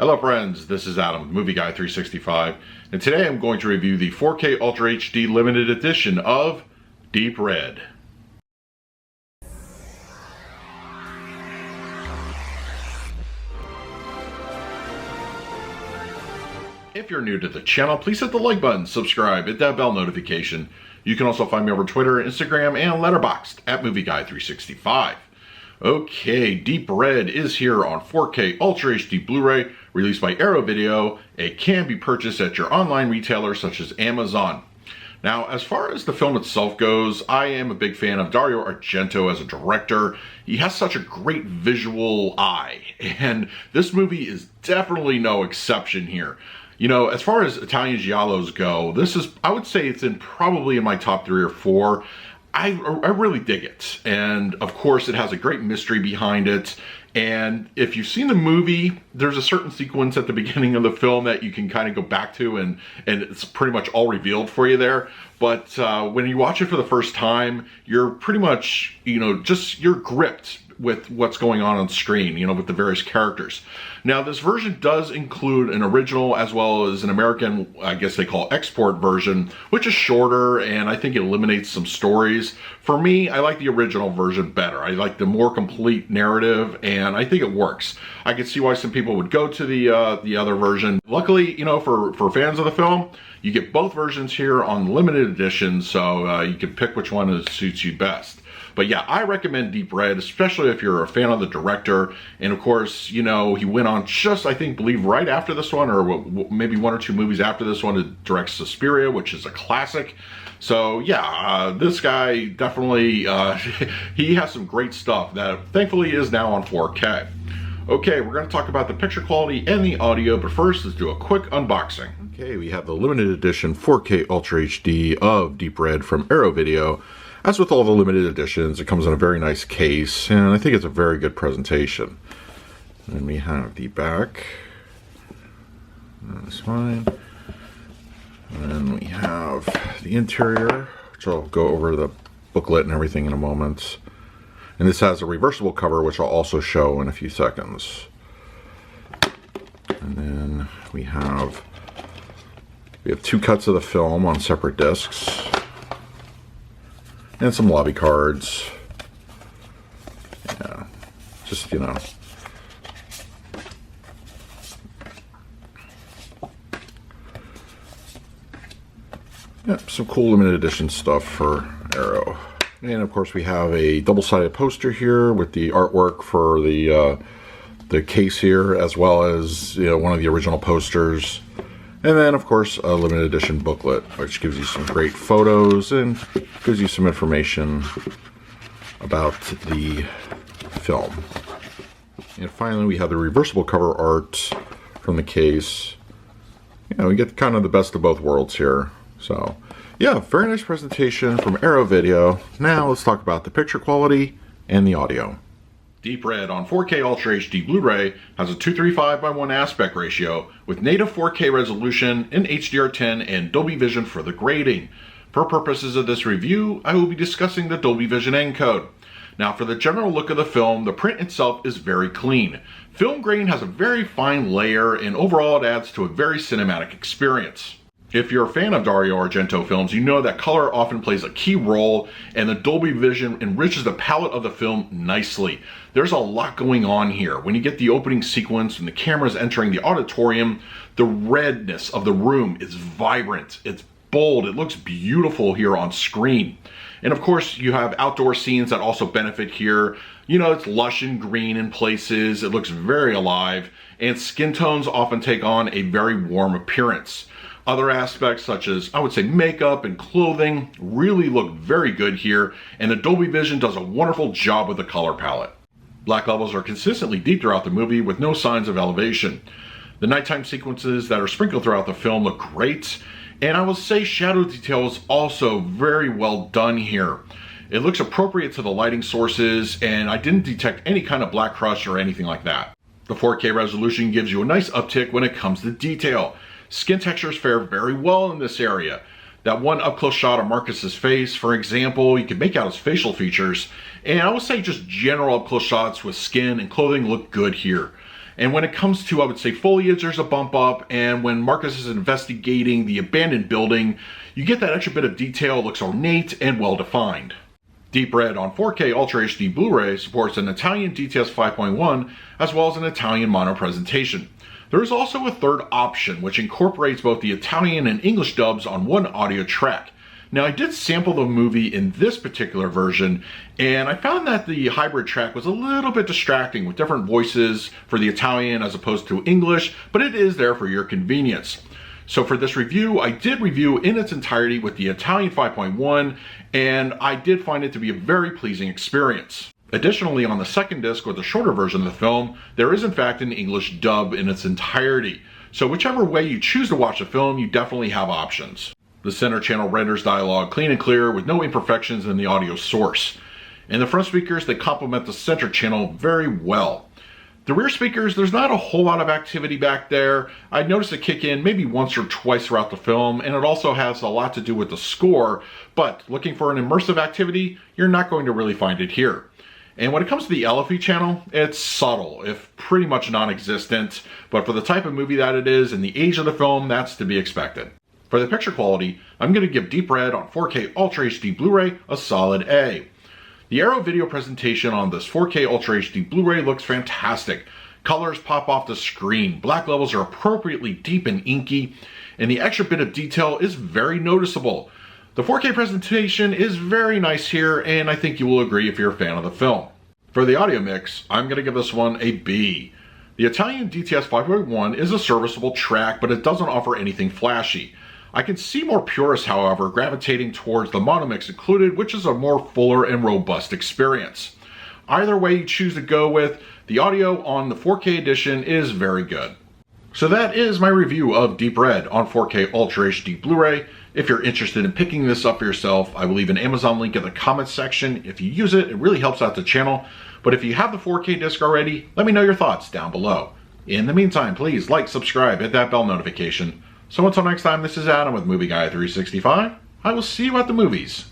Hello friends, this is Adam, Movie Guy 365, and today I'm going to review the 4K Ultra HD limited edition of Deep Red. If you're new to the channel, please hit the like button, subscribe, hit that bell notification. You can also find me over Twitter, Instagram, and Letterboxd at Movie Guy 365. Okay, Deep Red is here on 4K Ultra HD Blu-ray, released by Arrow Video. It can be purchased at your online retailer such as Amazon. Now, as far as the film itself goes, I am a big fan of Dario Argento as a director. He has such a great visual eye, and this movie is definitely no exception here. You know, as far as Italian giallos go, this is, I would say it's probably in my top 3 or 4. I really dig it, and of course it has a great mystery behind it. And if you've seen the movie, there's a certain sequence at the beginning of the film that you can kind of go back to, and it's pretty much all revealed for you there. But when you watch it for the first time, you're pretty much, you're gripped with what's going on screen, with the various characters. Now, this version does include an original as well as an American, I guess they call export version, which is shorter, and I think it eliminates some stories. For me, I like the original version better. I like the more complete narrative, and I think it works. I can see why some people would go to the other version. Luckily, for fans of the film, you get both versions here on limited edition, so you can pick which one suits you best. But yeah, I recommend Deep Red, especially if you're a fan of the director. And of course, he went on just, believe right after this one, or maybe 1 or 2 movies after this one, to direct Suspiria, which is a classic. So yeah, this guy definitely, he has some great stuff that thankfully is now on 4K. Okay, we're going to talk about the picture quality and the audio, but first let's do a quick unboxing. Okay, we have the limited edition 4K Ultra HD of Deep Red from Arrow Video. As with all the limited editions, it comes in a very nice case, and I think it's a very good presentation. And we have the back. That's fine. And then we have the interior, which I'll go over the booklet and everything in a moment. And this has a reversible cover, which I'll also show in a few seconds. And then we have 2 cuts of the film on separate discs. And some lobby cards. Yeah, just, Yep, some cool limited edition stuff for Arrow. And of course we have a double-sided poster here with the artwork for the case here, as well as, one of the original posters. And then, of course, a limited edition booklet, which gives you some great photos and gives you some information about the film. And finally, we have the reversible cover art from the case. We get kind of the best of both worlds here. So, yeah, very nice presentation from Arrow Video. Now, let's talk about the picture quality and the audio. Deep Red on 4K Ultra HD Blu-ray has a 235:1 aspect ratio with native 4K resolution in HDR10 and Dolby Vision for the grading. For purposes of this review, I will be discussing the Dolby Vision encode. Now, for the general look of the film, the print itself is very clean. Film grain has a very fine layer, and overall it adds to a very cinematic experience. If you're a fan of Dario Argento films, you know that color often plays a key role, and the Dolby Vision enriches the palette of the film nicely. There's a lot going on here. When you get the opening sequence and the camera's entering the auditorium, the redness of the room is vibrant, it's bold, it looks beautiful here on screen. And of course, you have outdoor scenes that also benefit here. It's lush and green in places, it looks very alive, and skin tones often take on a very warm appearance. Other aspects such as, I would say, makeup and clothing really look very good here, and the Dolby Vision does a wonderful job with the color palette. Black levels are consistently deep throughout the movie with no signs of elevation. The nighttime sequences that are sprinkled throughout the film look great, and I will say shadow detail is also very well done here. It looks appropriate to the lighting sources, and I didn't detect any kind of black crush or anything like that. The 4K resolution gives you a nice uptick when it comes to detail. Skin textures fare very well in this area. That one up-close shot of Marcus's face, for example, you can make out his facial features, and I would say just general up-close shots with skin and clothing look good here. And when it comes to, I would say, foliage, there's a bump up. And when Marcus is investigating the abandoned building, you get that extra bit of detail. It looks ornate and well defined. Deep Red on 4K Ultra HD Blu-ray supports an Italian DTS 5.1 as well as an Italian mono presentation. There is also a third option which incorporates both the Italian and English dubs on one audio track. Now, I did sample the movie in this particular version, and I found that the hybrid track was a little bit distracting with different voices for the Italian as opposed to English, but it is there for your convenience. So for this review, I did review in its entirety with the Italian 5.1, and I did find it to be a very pleasing experience. Additionally, on the second disc with the shorter version of the film, there is in fact an English dub in its entirety. So whichever way you choose to watch the film, you definitely have options. The center channel renders dialogue clean and clear with no imperfections in the audio source. And the front speakers, they complement the center channel very well. The rear speakers, there's not a whole lot of activity back there. I'd noticed it kick in maybe once or twice throughout the film, and it also has a lot to do with the score, but looking for an immersive activity, you're not going to really find it here. And when it comes to the LFE channel, it's subtle, if pretty much non-existent, but for the type of movie that it is and the age of the film, that's to be expected. For the picture quality, I'm going to give Deep Red on 4K Ultra HD Blu-ray a solid A. The Arrow video presentation on this 4K Ultra HD Blu-ray looks fantastic. Colors pop off the screen, black levels are appropriately deep and inky, and the extra bit of detail is very noticeable. The 4K presentation is very nice here, and I think you will agree if you're a fan of the film. For the audio mix, I'm going to give this one a B. The Italian DTS 5.1 is a serviceable track, but it doesn't offer anything flashy. I can see more purists, however, gravitating towards the mono mix included, which is a more fuller and robust experience. Either way you choose to go with, the audio on the 4K edition is very good. So that is my review of Deep Red on 4K Ultra HD Blu-ray. If you're interested in picking this up for yourself, I will leave an Amazon link in the comments section. If you use it, it really helps out the channel. But if you have the 4K disc already, let me know your thoughts down below. In the meantime, please like, subscribe, hit that bell notification. So until next time, this is Adam with Movie Guy 365. I will see you at the movies.